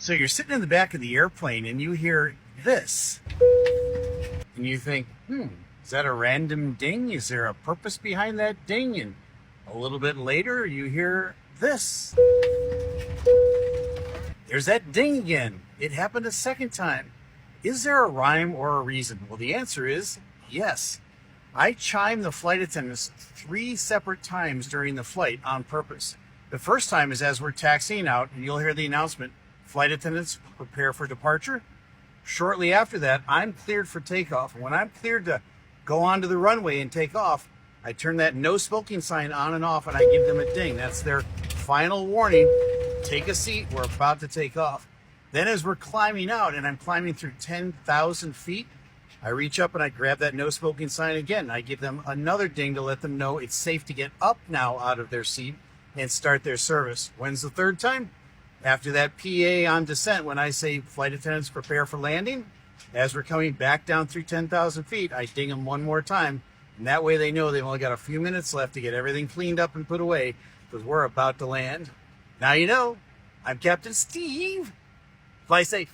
So you're sitting in the back of the airplane and you hear this. And you think, is that a random ding? Is there a purpose behind that ding? And a little bit later, you hear this. There's that ding again. It happened a second time. Is there a rhyme or a reason? Well, the answer is yes. I chime the flight attendants 3 separate times during the flight on purpose. The first time is as we're taxiing out, and you'll hear the announcement, flight attendants, prepare for departure. Shortly after that, I'm cleared for takeoff. When I'm cleared to go onto the runway and take off, I turn that no smoking sign on and off, and I give them a ding. That's their final warning. Take a seat. We're about to take off. Then as we're climbing out, and I'm climbing through 10,000 feet, I reach up and I grab that no smoking sign again. I give them another ding to let them know it's safe to get up now out of their seat and start their service. When's the third time? After that PA on descent, when I say flight attendants prepare for landing, as we're coming back down through 10,000 feet, I ding them one more time. And that way they know they've only got a few minutes left to get everything cleaned up and put away because we're about to land. Now you know, I'm Captain Steve. Fly safe.